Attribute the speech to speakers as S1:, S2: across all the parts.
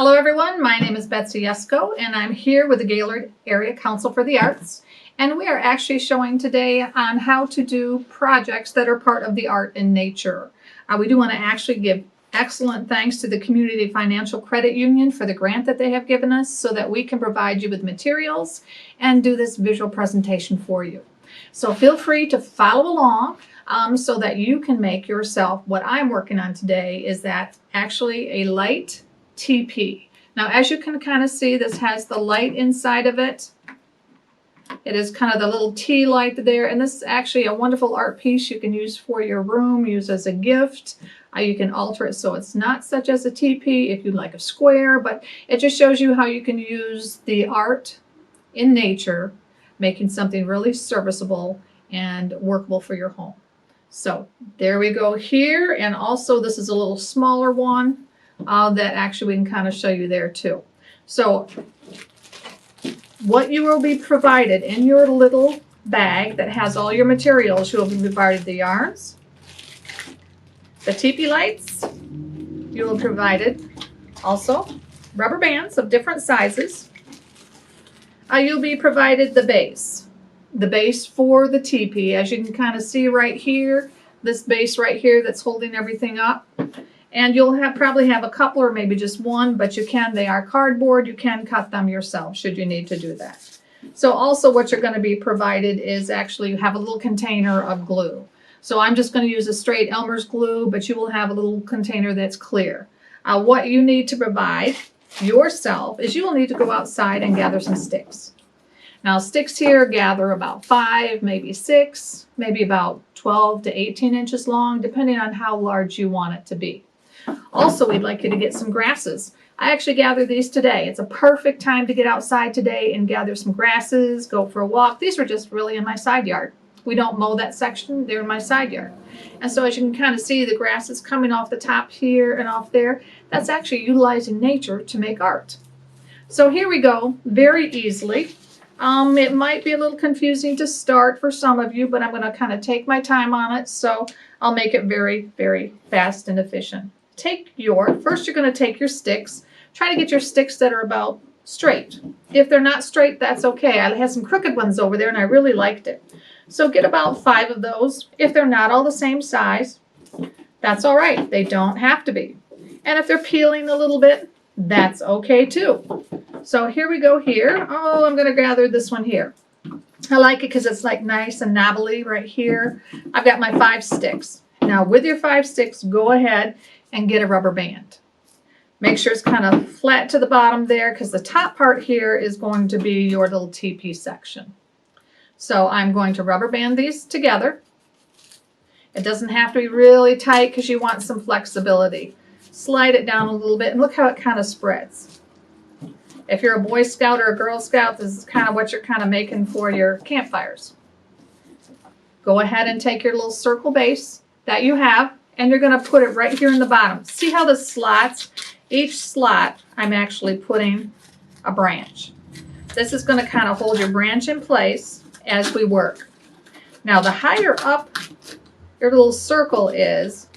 S1: Hello everyone, my name is Betsy Yesko and I'm here with the Gaylord Area Council for the Arts, and we are actually showing today on how to do projects that are part of the art and nature. We do want to actually give excellent thanks to the Community Financial Credit Union for the grant that they have given us so that we can provide you with materials and do this visual presentation for you. So feel free to follow along so that you can make yourself. What I'm working on today is that actually a light Tee. Now, as you can kind of see, this has the light inside of it. It is kind of the little tea light there, and this is actually a wonderful art piece you can use for your room, use as a gift. You can alter it so it's not such as a teepee if you like a square, but it just shows you how you can use the art in nature, making something really serviceable and workable for your home. So there we go here, and also this is a little smaller one. That actually we can kind of show you there too. So what you will be provided in your little bag that has all your materials, you will be provided the yarns, the teepee lights, you will be provided also rubber bands of different sizes. You'll be provided the base for the teepee, as you can kind of see right here, this base right here that's holding everything up. And you'll probably have a couple or maybe just one, but they are cardboard. You can cut them yourself should you need to do that. So also what you're going to be provided is actually you have a little container of glue. So I'm just going to use a straight Elmer's glue, but you will have a little container that's clear. What you need to provide yourself is you will need to go outside and gather some sticks. Now sticks here gather about 5, maybe 6, maybe about 12 to 18 inches long, depending on how large you want it to be. Also, we'd like you to get some grasses. I actually gathered these today. It's a perfect time to get outside today and gather some grasses, go for a walk. These were just really in my side yard. We don't mow that section, they're in my side yard. And so as you can kind of see, the grass is coming off the top here and off there. That's actually utilizing nature to make art. So here we go, very easily. It might be a little confusing to start for some of you, but I'm going to kind of take my time on it, so I'll make it very, very fast and efficient. First you're going to take your sticks. Try to get your sticks that are about straight. If they're not straight, that's okay. I had some crooked ones over there and I really liked it. So get about 5 of those. If they're not all the same size, that's all right. They don't have to be. And if they're peeling a little bit, that's okay too. So here we go here. Oh, I'm going to gather this one here. I like it because it's like nice and knobbly right here. I've got my 5 sticks. Now with your 5 sticks, go ahead and get a rubber band. Make sure it's kind of flat to the bottom there because the top part here is going to be your little teepee section. So I'm going to rubber band these together. It doesn't have to be really tight because you want some flexibility. Slide it down a little bit and look how it kind of spreads. If you're a Boy Scout or a Girl Scout, this is kind of what you're kind of making for your campfires. Go ahead and take your little circle base that you have, and you're going to put it right here in the bottom. See how the slots, each slot, I'm actually putting a branch. This is going to kind of hold your branch in place as we work. Now the higher up your little circle is,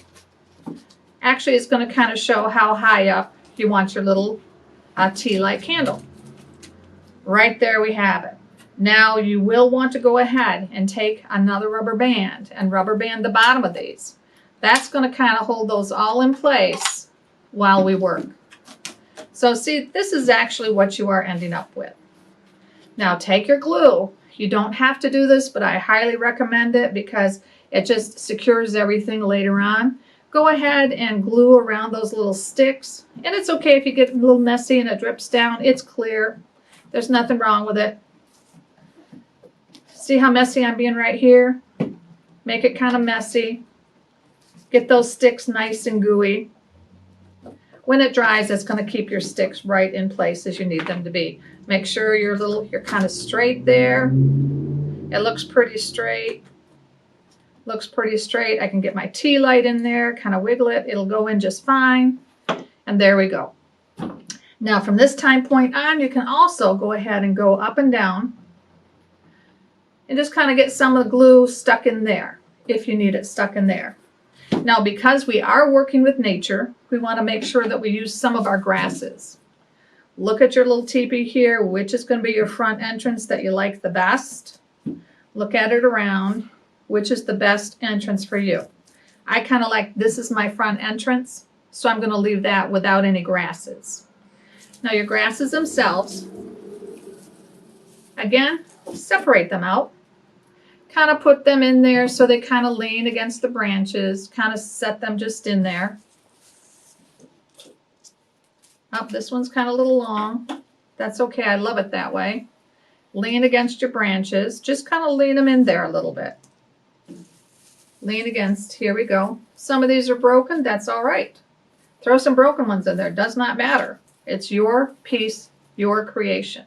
S1: actually it's going to kind of show how high up you want your little tea light candle. Right there we have it. Now you will want to go ahead and take another rubber band and rubber band the bottom of these. That's going to kind of hold those all in place while we work. So see, this is actually what you are ending up with. Now take your glue. You don't have to do this, but I highly recommend it because it just secures everything later on. Go ahead and glue around those little sticks. And it's okay if you get a little messy and it drips down. It's clear. There's nothing wrong with it. See how messy I'm being right here? Make it kind of messy. Get those sticks nice and gooey. When it dries, it's going to keep your sticks right in place as you need them to be. Make sure you're kind of straight there. It looks pretty straight. Looks pretty straight. I can get my tea light in there, kind of wiggle it. It'll go in just fine. And there we go. Now from this time point on, you can also go ahead and go up and down and just kind of get some of the glue stuck in there if you need it stuck in there. Now, because we are working with nature, we want to make sure that we use some of our grasses. Look at your little teepee here, which is going to be your front entrance that you like the best. Look at it around, which is the best entrance for you. I kind of like, this is my front entrance, so I'm going to leave that without any grasses. Now your grasses themselves, again, separate them out. Kind of put them in there so they kind of lean against the branches. Kind of set them just in there. Oh, this one's kind of a little long. That's okay. I love it that way. Lean against your branches. Just kind of lean them in there a little bit. Lean against. Here we go. Some of these are broken. That's all right. Throw some broken ones in there. Does not matter. It's your piece, your creation.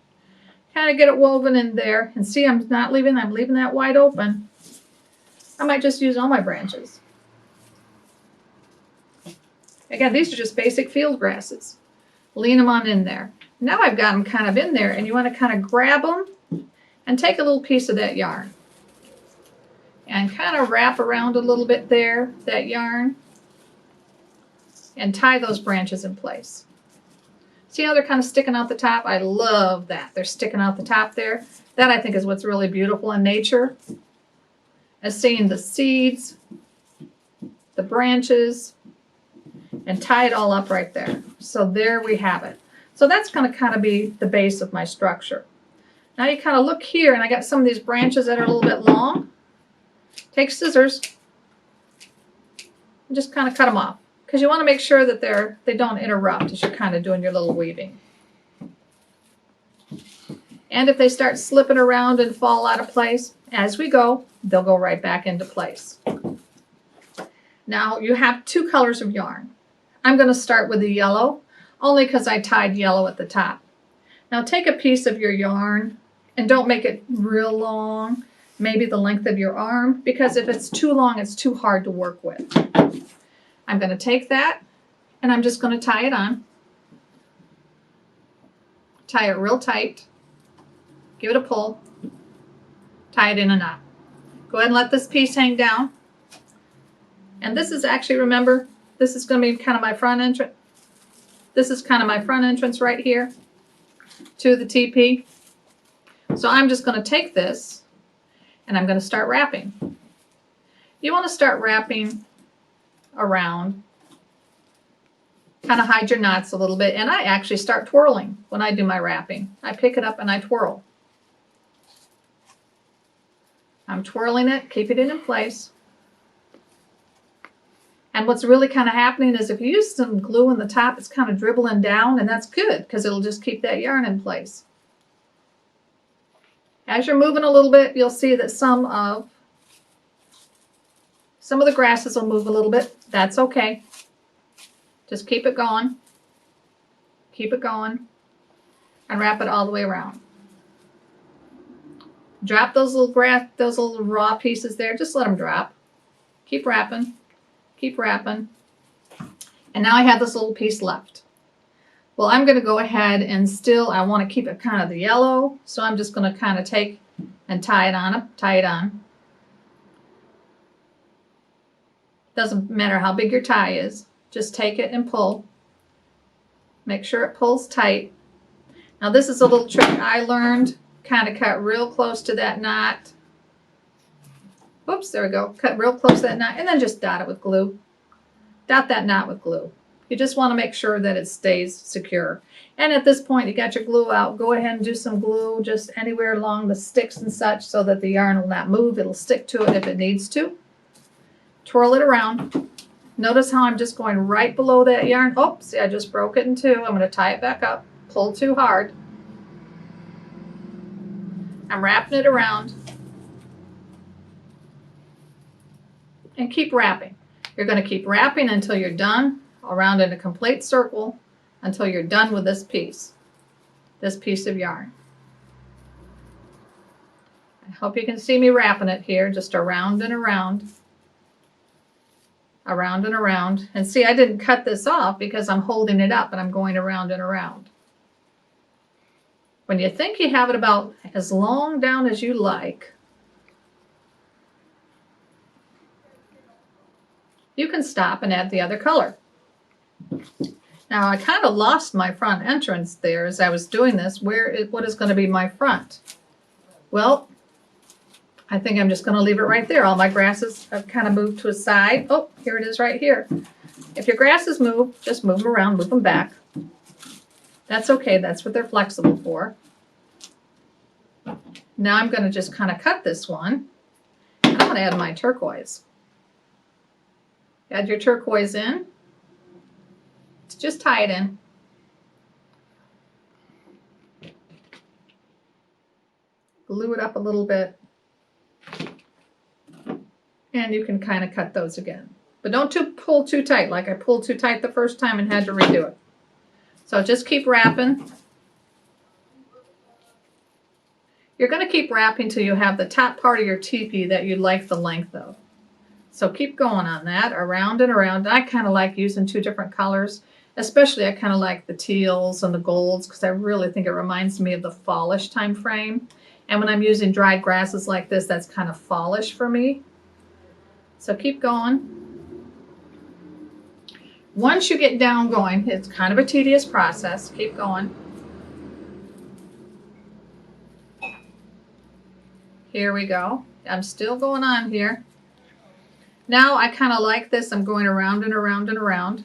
S1: Kind of get it woven in there. And see, I'm leaving that wide open. I might just use all my branches. Again, these are just basic field grasses. Lean them on in there. Now I've got them kind of in there, and you want to kind of grab them and take a little piece of that yarn. And kind of wrap around a little bit there, that yarn. And tie those branches in place. See how they're kind of sticking out the top? I love that. They're sticking out the top there. That I think is what's really beautiful in nature. Is seeing the seeds, the branches, and tie it all up right there. So there we have it. So that's going to kind of be the base of my structure. Now you kind of look here, and I got some of these branches that are a little bit long. Take scissors and just kind of cut them off. Because you want to make sure that they don't interrupt as you're kind of doing your little weaving. And if they start slipping around and fall out of place, as we go, they'll go right back into place. Now you have two colors of yarn. I'm going to start with the yellow, only because I tied yellow at the top. Now take a piece of your yarn and don't make it real long, maybe the length of your arm, because if it's too long, it's too hard to work with. I'm going to take that and I'm just going to tie it on. Tie it real tight. Give it a pull. Tie it in a knot. Go ahead and let this piece hang down. And this is actually, remember, this is going to be kind of my front entrance. This is kind of my front entrance right here to the teepee. So I'm just going to take this and I'm going to start wrapping. You want to start wrapping around. Kind of hide your knots a little bit. And I actually start twirling when I do my wrapping. I pick it up and I twirl. I'm twirling it, keeping it in place. And what's really kind of happening is if you use some glue in the top, it's kind of dribbling down, and that's good because it'll just keep that yarn in place. As you're moving a little bit, you'll see that some of the grasses will move a little bit. That's okay. Just keep it going. Keep it going. And wrap it all the way around. Drop those little raw pieces there. Just let them drop. Keep wrapping. Keep wrapping. And now I have this little piece left. Well, I'm going to go ahead and I want to keep it kind of the yellow. So I'm just going to kind of take and tie it on. Doesn't matter how big your tie is. Just take it and pull. Make sure it pulls tight. Now this is a little trick I learned. Kind of cut real close to that knot. Oops, there we go. Cut real close to that knot and then just dot it with glue. Dot that knot with glue. You just want to make sure that it stays secure. And at this point, you got your glue out. Go ahead and do some glue just anywhere along the sticks and such so that the yarn will not move. It'll stick to it if it needs to. Twirl it around. Notice how I'm just going right below that yarn. Oh, see, I just broke it in two. I'm going to tie it back up. Pull too hard. I'm wrapping it around. And keep wrapping. You're going to keep wrapping until you're done, around in a complete circle, until you're done with this piece of yarn. I hope you can see me wrapping it here, just around and around. Around and around. And see, I didn't cut this off because I'm holding it up and I'm going around and around. When you think you have it about as long down as you like, you can stop and add the other color. Now I kind of lost my front entrance there as I was doing this. What is going to be my front? Well, I think I'm just going to leave it right there. All my grasses have kind of moved to a side. Oh, here it is right here. If your grasses move, just move them around, move them back. That's okay. That's what they're flexible for. Now I'm going to just kind of cut this one. And I'm going to add my turquoise. Add your turquoise in. Just tie it in. Glue it up a little bit. And you can kind of cut those again. But don't pull too tight, like I pulled too tight the first time and had to redo it. So just keep wrapping. You're going to keep wrapping till you have the top part of your teepee that you like the length of. So keep going on that, around and around. I kind of like using two different colors. Especially I kind of like the teals and the golds because I really think it reminds me of the fallish time frame. And when I'm using dried grasses like this, that's kind of fallish for me. So keep going. Once you get down going, it's kind of a tedious process. Keep going. Here we go. I'm still going on here. Now I kind of like this. I'm going around and around and around.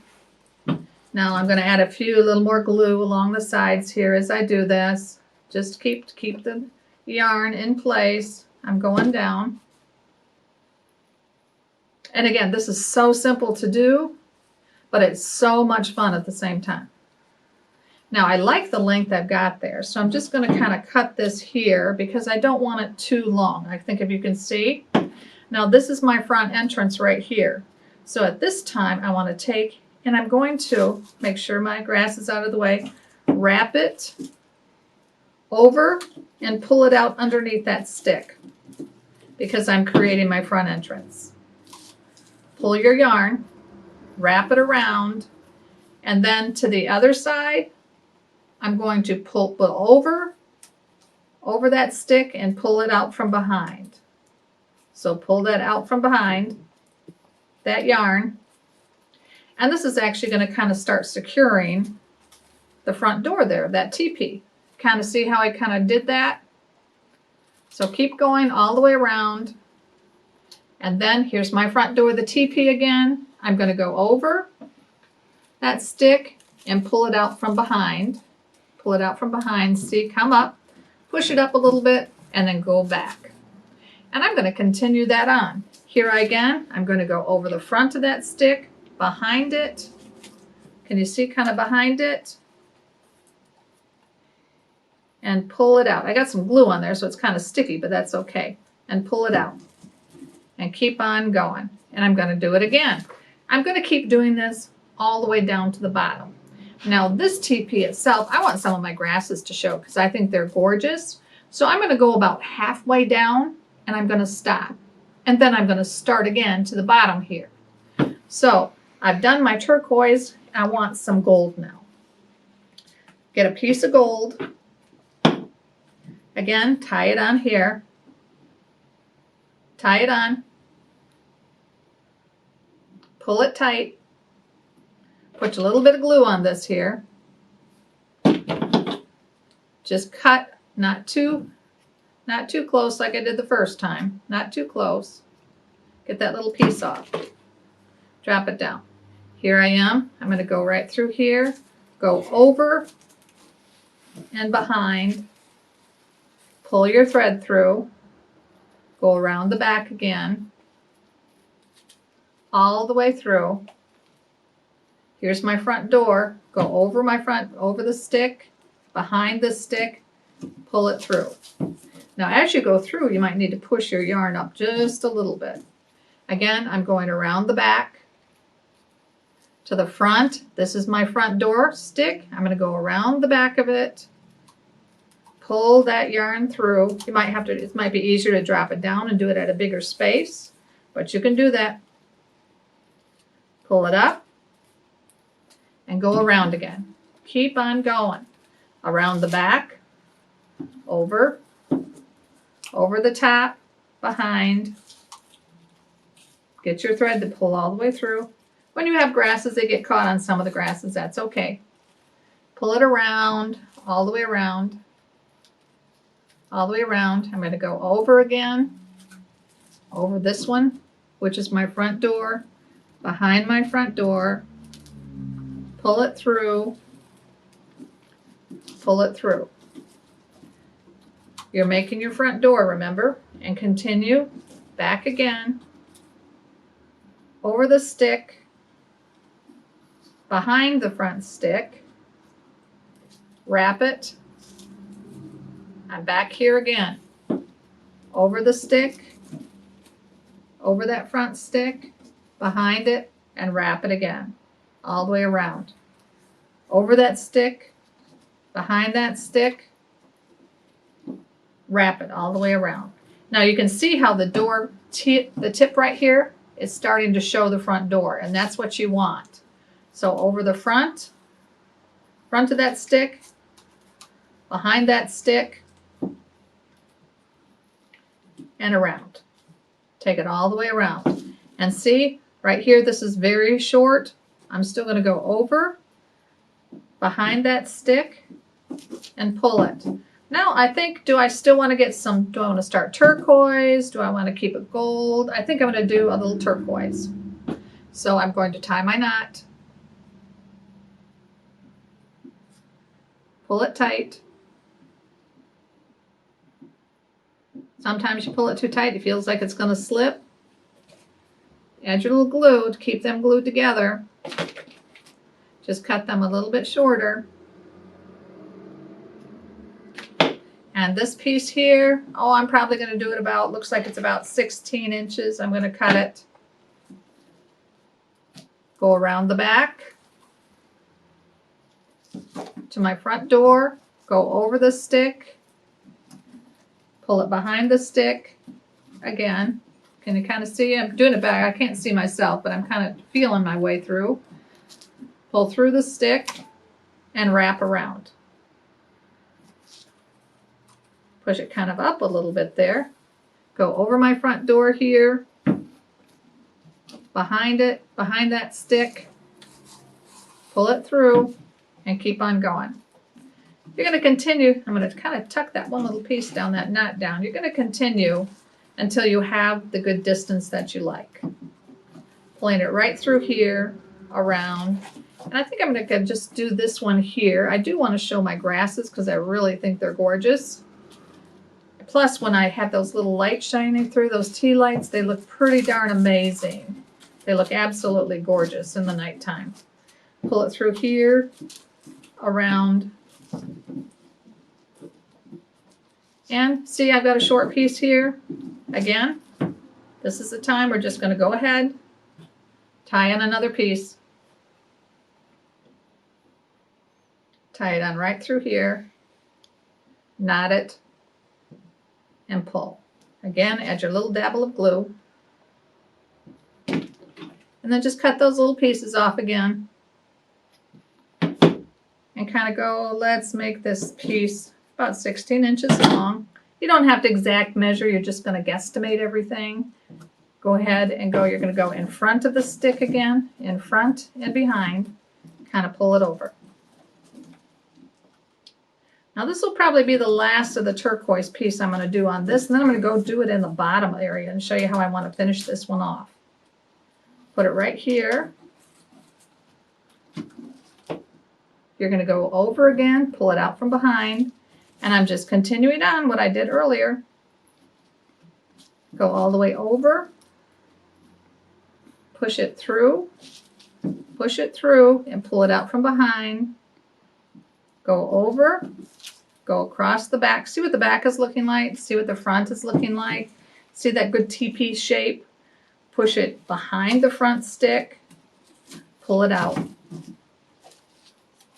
S1: Now I'm going to add a little more glue along the sides here as I do this. Just keep the yarn in place. I'm going down. And again, this is so simple to do, but it's so much fun at the same time. Now I like the length I've got there, so I'm just going to kind of cut this here because I don't want it too long. I think if you can see. Now this is my front entrance right here. So at this time I want to take, and I'm going to make sure my grass is out of the way, wrap it over and pull it out underneath that stick because I'm creating my front entrance. Pull your yarn, wrap it around, and then to the other side, I'm going to pull over that stick and pull it out from behind. So pull that out from behind that yarn. And this is actually going to kind of start securing the front door there, that teepee. Kind of see how I kind of did that? So keep going all the way around. And then here's my front door, the teepee again. I'm going to go over that stick and pull it out from behind. Pull it out from behind. See, come up, push it up a little bit, and then go back. And I'm going to continue that on. Here again, I'm going to go over the front of that stick, behind it. Can you see kind of behind it? And pull it out. I got some glue on there, so it's kind of sticky, but that's okay. And pull it out. And keep on going. And I'm going to do it again. I'm going to keep doing this all the way down to the bottom. Now this teepee itself, I want some of my grasses to show because I think they're gorgeous. So I'm going to go about halfway down and I'm going to stop. And then I'm going to start again to the bottom here. So I've done my turquoise. I want some gold now. Get a piece of gold. Again, tie it on here. Tie it on. Pull it tight. Put a little bit of glue on this here. Just cut, not too close like I did the first time. Not too close. Get that little piece off. Drop it down. Here I am. I'm going to go right through here. Go over and behind. Pull your thread through. Go around the back again. All the way through. Here's my front door. Go over over the stick, behind the stick, pull it through. Now as you go through, you might need to push your yarn up just a little bit. Again, I'm going around the back to the front. This is my front door stick. I'm going to go around the back of it, pull that yarn through. You might have to, it might be easier to drop it down and do it at a bigger space, but you can do that. Pull it up. And go around again. Keep on going. Around the back, over the top, behind. Get your thread to pull all the way through. When you have grasses, they get caught on some of the grasses. That's okay. Pull it around, all the way around, all the way around. I'm going to go over again, over this one, which is my front door, behind my front door, pull it through, pull it through. You're making your front door, remember? And continue back again, over the stick, behind the front stick, wrap it, I'm back here again, over the stick, over that front stick, behind it, and wrap it again, all the way around. Over that stick, behind that stick, wrap it all the way around. Now you can see how the door, the tip right here is starting to show the front door, and that's what you want. So over the front of that stick, behind that stick, and around. Take it all the way around. And see, right here, this is very short. I'm still going to go over, behind that stick, and pull it. Now, I think, do I still want to get some, do I want to start turquoise? Do I want to keep it gold? I think I'm going to do a little turquoise. So I'm going to tie my knot, pull it tight. Sometimes you pull it too tight, it feels like it's going to slip. Add your little glue to keep them glued together. Just cut them a little bit shorter. And this piece here, oh, I'm probably going to do it about, looks like it's about 16 inches. I'm going to cut it. Go around the back to my front door. Go over the stick. Pull it behind the stick. Again, can you kind of see? I'm doing it back. I can't see myself, but I'm kind of feeling my way through. Pull through the stick and wrap around. Push it kind of up a little bit there. Go over my front door here, behind it, behind that stick, pull it through, and keep on going. You're going to continue. I'm going to kind of tuck that one little piece down, that knot down. You're going to continue until you have the good distance that you like. Pulling it right through here, around. And I think I'm going to just do this one here. I do want to show my grasses because I really think they're gorgeous. Plus, when I have those little lights shining through, those tea lights, they look pretty darn amazing. They look absolutely gorgeous in the nighttime. Pull it through here, around. And see, I've got a short piece here. Again, this is the time we're just going to go ahead, tie in another piece. Tie it on right through here, knot it, and pull. Again, add your little dabble of glue. And then just cut those little pieces off again. And kind of go, let's make this piece about 16 inches long. You don't have to exact measure, you're just going to guesstimate everything. Go ahead and go, you're going to go in front of the stick again, in front and behind, kind of pull it over. Now this will probably be the last of the turquoise piece I'm going to do on this, and then I'm going to go do it in the bottom area and show you how I want to finish this one off. Put it right here. You're going to go over again, pull it out from behind, and I'm just continuing on what I did earlier. Go all the way over, push it through, and pull it out from behind. Go over, go across the back. See what the back is looking like. See what the front is looking like. See that good teepee shape. Push it behind the front stick. Pull it out.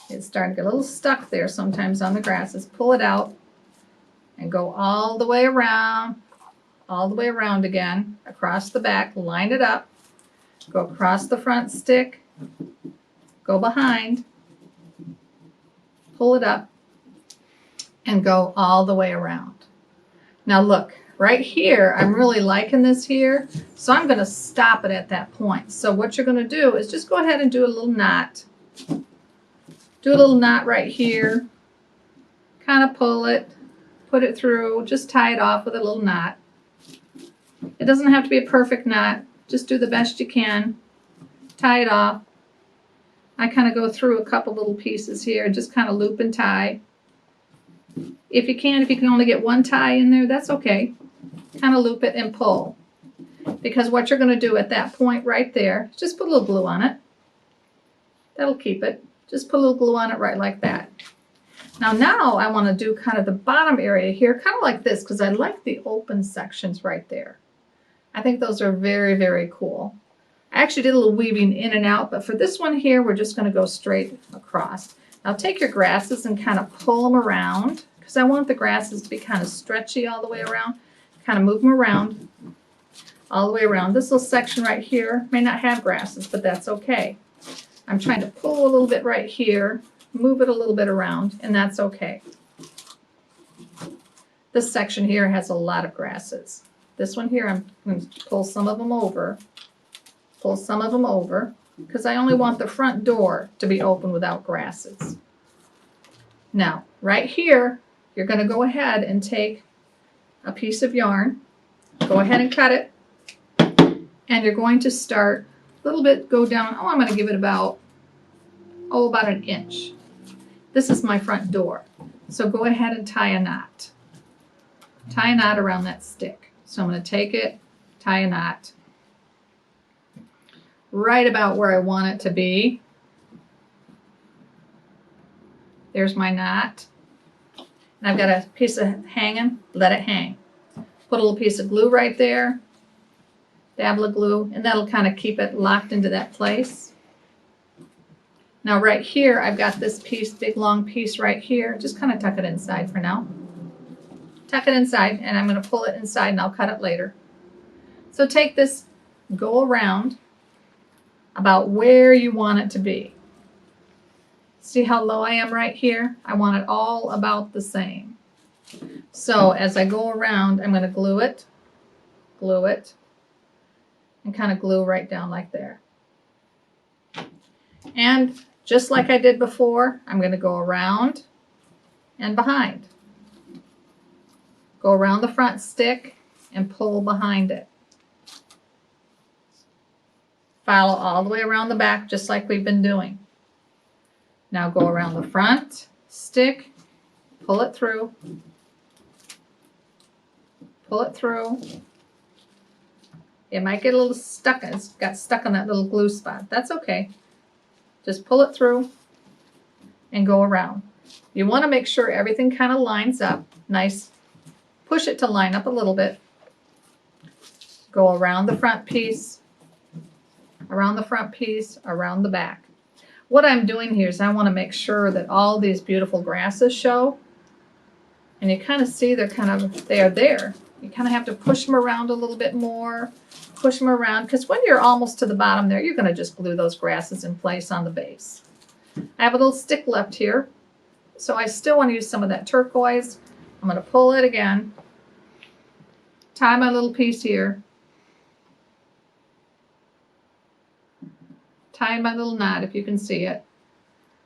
S1: It's starting to get a little stuck there sometimes on the grasses. Pull it out and go all the way around again, across the back. Line it up. Go across the front stick. Go behind. Pull it up and go all the way around. Now look, Right here, I'm really liking this here, so I'm going to stop it at that point. So what you're going to do is just go ahead and do a little knot. Do a little knot right here. Kind of pull it, put it through, just tie it off with a little knot. It doesn't have to be a perfect knot. Just do the best you can. Tie it off. I kind of go through a couple little pieces here, just kind of loop and tie. If you can only get one tie in there, that's okay. Kind of loop it and pull. Because what you're going to do at that point right there, just put a little glue on it. That'll keep it. Just put a little glue on it right like that. Now I want to do kind of the bottom area here, kind of like this, because I like the open sections right there. I think those are very, very cool. I actually did a little weaving in and out, but for this one here, we're just going to go straight across. Now take your grasses and kind of pull them around, because I want the grasses to be kind of stretchy all the way around. Kind of move them around all the way around. This little section right here may not have grasses, but that's okay. I'm trying to pull a little bit right here, move it a little bit around, and that's okay. This section here has a lot of grasses. This one here, I'm going to pull some of them over, because I only want the front door to be open without grasses. Now, right here, you're going to go ahead and take a piece of yarn, go ahead and cut it, and you're going to start a little bit, go down, I'm going to give it about an inch. This is my front door. So go ahead and tie a knot. Tie a knot around that stick. So I'm going to take it, tie a knot right about where I want it to be. There's my knot. And I've got a piece of hanging, let it hang. Put a little piece of glue right there, dab of glue, and that'll kind of keep it locked into that place. Now right here, I've got this piece, big long piece right here. Just kind of tuck it inside for now. Tuck it inside, and I'm going to pull it inside and I'll cut it later. So take this, go around about where you want it to be. See how low I am right here? I want it all about the same. So as I go around, I'm going to glue it, and kind of glue right down like there. And just like I did before, I'm going to go around and behind. Go around the front stick and pull behind it. Follow all the way around the back just like we've been doing. Now go around the front stick, pull it through, pull it through. It might get a little stuck. It's got stuck on that little glue spot. That's okay. Just pull it through and go around. You want to make sure everything kind of lines up nice. Push it to line up a little bit. Go around the front piece, around the front piece, around the back. What I'm doing here is I want to make sure that all these beautiful grasses show. And you kind of see they are there. You kind of have to push them around a little bit more. Push them around, because when you're almost to the bottom there, you're going to just glue those grasses in place on the base. I have a little stick left here, so I still want to use some of that turquoise. I'm going to pull it again, tie my little piece here, tie my little knot if you can see it,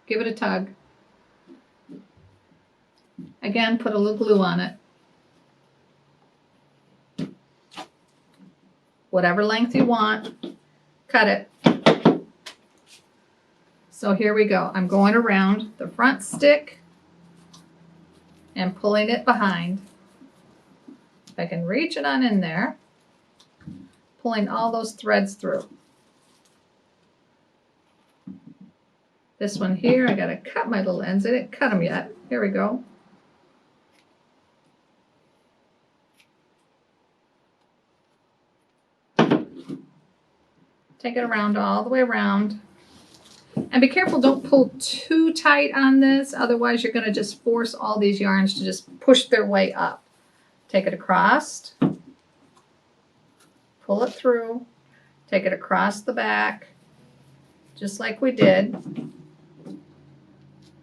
S1: give it a tug. Again, put a little glue on it. Whatever length you want, cut it. So here we go. I'm going around the front stick and pulling it behind. If I can reach it on in there, pulling all those threads through. This one here, I gotta cut my little ends. I didn't cut them yet. Here we go. Take it around all the way around. And be careful, don't pull too tight on this, otherwise you're going to just force all these yarns to just push their way up. Take it across, pull it through, take it across the back, just like we did,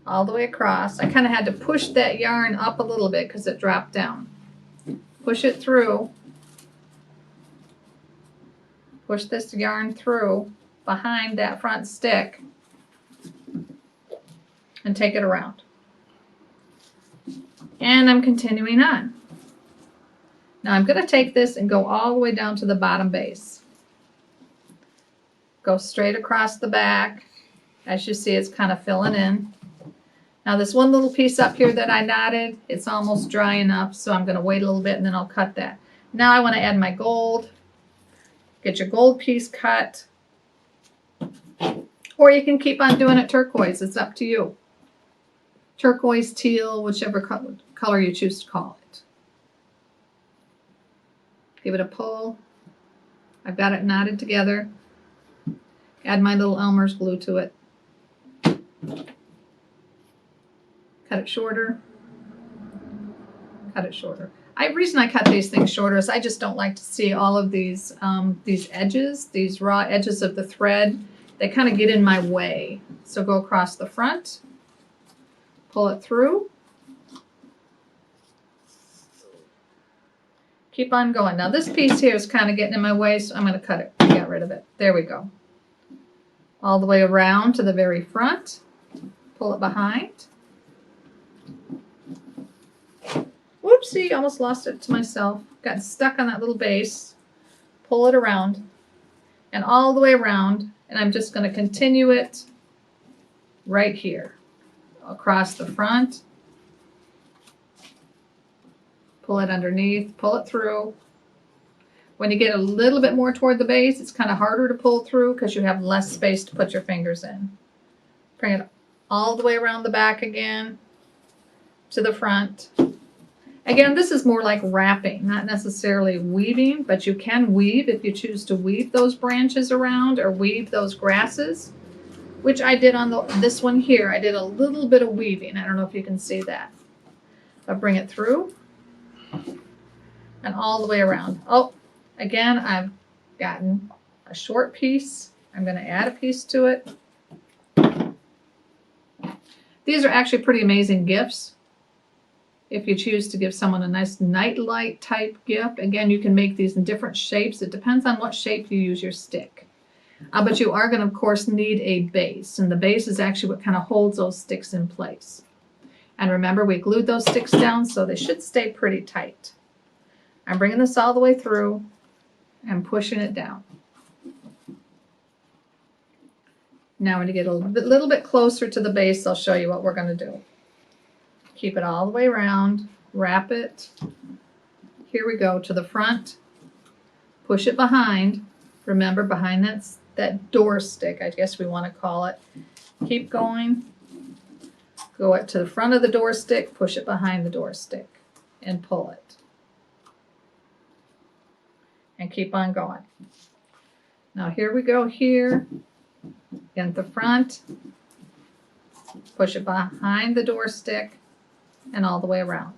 S1: all the way across. I kind of had to push that yarn up a little bit because it dropped down. push it through. Push this yarn through behind that front stick and take it around. And I'm continuing on. Now I'm going to take this and go all the way down to the bottom base. Go straight across the back. As you see, it's kind of filling in. Now this one little piece up here that I knotted, it's almost dry enough, so I'm going to wait a little bit and then I'll cut that. Now I want to add my gold. Get your gold piece cut. Or you can keep on doing it turquoise. It's up to you. Turquoise, teal, whichever color you choose to call it. Give it a pull. I've got it knotted together. Add my little Elmer's glue to it. Cut it shorter. Cut it shorter. The reason I cut these things shorter is I just don't like to see all of these edges, these raw edges of the thread. They kind of get in my way. So go across the front, pull it through. Keep on going. Now this piece here is kind of getting in my way, so I'm going to cut it, get rid of it. There we go. All the way around to the very front. Pull it behind. Whoopsie, almost lost it to myself. Got stuck on that little base. Pull it around and all the way around, and I'm just going to continue it right here across the front. Pull it underneath, pull it through. When you get a little bit more toward the base, it's kind of harder to pull through because you have less space to put your fingers in. Bring it all the way around the back again to the front. Again, this is more like wrapping, not necessarily weaving, but you can weave if you choose to weave those branches around or weave those grasses, which I did on this one here. I did a little bit of weaving. I don't know if you can see that. I'll bring it through and all the way around. Oh, again, I've gotten a short piece. I'm going to add a piece to it. These are actually pretty amazing gifts. If you choose to give someone a nice nightlight type gift, again, you can make these in different shapes. It depends on what shape you use your stick. But you are going to, of course, need a base. And the base is actually what kind of holds those sticks in place. And remember, we glued those sticks down, so they should stay pretty tight. I'm bringing this all the way through and pushing it down. Now when you get a little bit closer to the base, I'll show you what we're going to do. Keep it all the way around, wrap it. Here we go to the front. Push it behind. Remember, behind that door stick, I guess we want to call it. Keep going. Go up to the front of the door stick, push it behind the door stick, and pull it. And keep on going. Now here we go here. Again at the front. Push it behind the door stick and all the way around.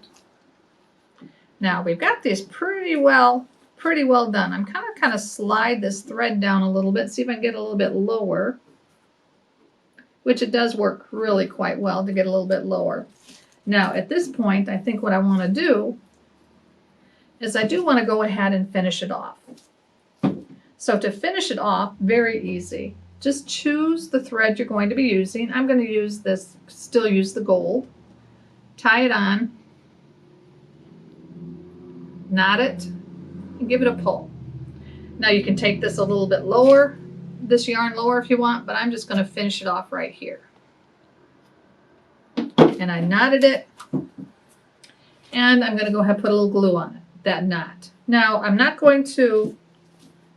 S1: Now we've got these pretty well done. I'm kind of slide this thread down a little bit, see if I can get a little bit lower, which it does work really quite well to get a little bit lower. Now at this point, I think what I want to do is I do want to go ahead and finish it off. So to finish it off, very easy. Just choose the thread you're going to be using. I'm going to use this, still use the gold. Tie it on, knot it, and give it a pull. Now you can take this a little bit lower, this yarn lower if you want, but I'm just going to finish it off right here. And I knotted it, and I'm going to go ahead and put a little glue on it, that knot. Now I'm not going to,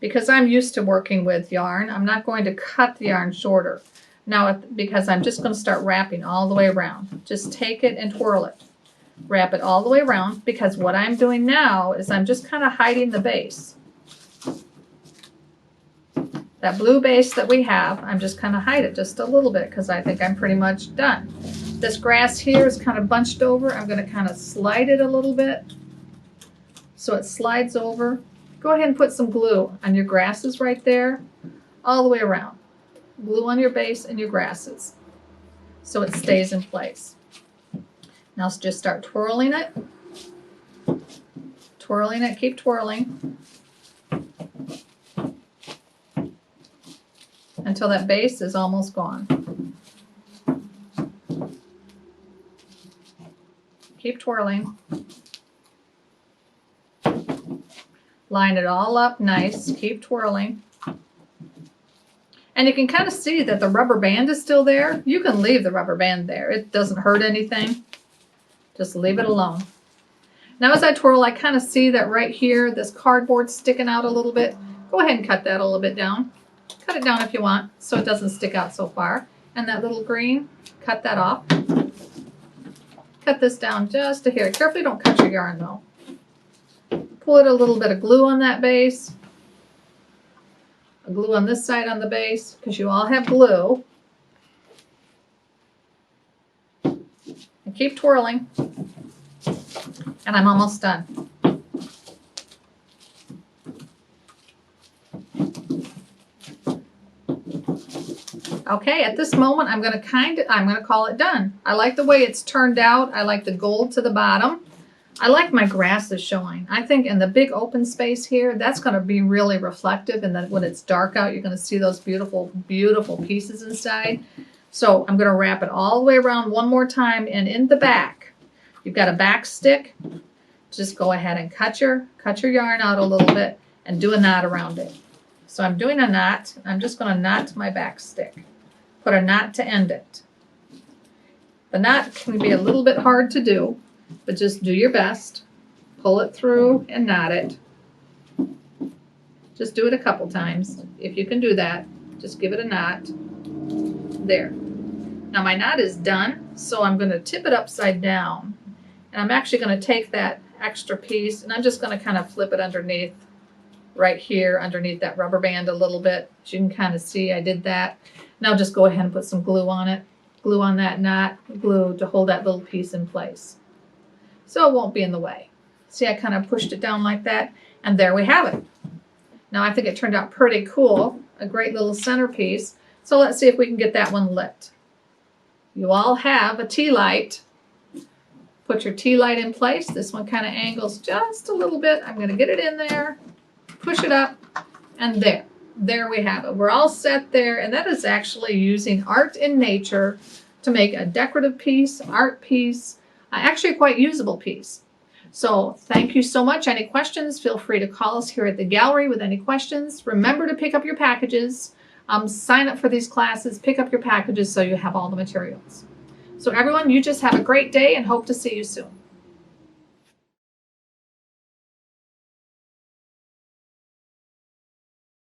S1: because I'm used to working with yarn, I'm not going to cut the yarn shorter. Now, because I'm just going to start wrapping all the way around. Just take it and twirl it. Wrap it all the way around, because what I'm doing now is I'm just kind of hiding the base. That blue base that we have, I'm just kind of hide it just a little bit because I think I'm pretty much done. This grass here is kind of bunched over. I'm going to kind of slide it a little bit so it slides over. Go ahead and put some glue on your grasses right there, all the way around. Glue on your base and your grasses so it stays in place. Now just start twirling it. twirling it, keep twirling until that base is almost gone. Keep twirling. Line it all up nice, keep twirling. And you can kind of see that the rubber band is still there. You can leave the rubber band there. It doesn't hurt anything. Just leave it alone. Now as I twirl, I kind of see that right here, this cardboard sticking out a little bit. Go ahead and cut that a little bit down. Cut it down if you want so it doesn't stick out so far. And that little green, cut that off. Cut this down just to here. Carefully don't cut your yarn though. Put a little bit of glue on that base. Glue on this side on the base because you all have glue. And keep twirling. And I'm almost done. Okay, at this moment I'm going to call it done. I like the way it's turned out. I like the gold to the bottom. I like my grasses showing. I think in the big open space here, that's going to be really reflective. And then when it's dark out, you're going to see those beautiful, beautiful pieces inside. So I'm going to wrap it all the way around one more time. And in the back, you've got a back stick. Just go ahead and cut your yarn out a little bit and do a knot around it. So I'm doing a knot. I'm just going to knot my back stick. Put a knot to end it. The knot can be a little bit hard to do. But just do your best. Pull it through and knot it. Just do it a couple times. If you can do that, just give it a knot. There. Now my knot is done, so I'm going to tip it upside down. And I'm actually going to take that extra piece and I'm just going to kind of flip it underneath, right here, underneath that rubber band a little bit. As you can kind of see, I did that. Now just go ahead and put some glue on it. Glue on that knot, glue to hold that little piece in place. So it won't be in the way. See, I kind of pushed it down like that, and there we have it. Now I think it turned out pretty cool, a great little centerpiece. So let's see if we can get that one lit. You all have a tea light. Put your tea light in place. This one kind of angles just a little bit. I'm going to get it in there, push it up, and there. There we have it. We're all set there, and that is actually using art in nature to make a decorative piece, art piece, actually a quite usable piece. So thank you so much. Any questions, feel free to call us here at the gallery with any questions. Remember to pick up your packages. Sign up for these classes, pick up your packages so you have all the materials. So everyone, you just have a great day and hope to see you soon.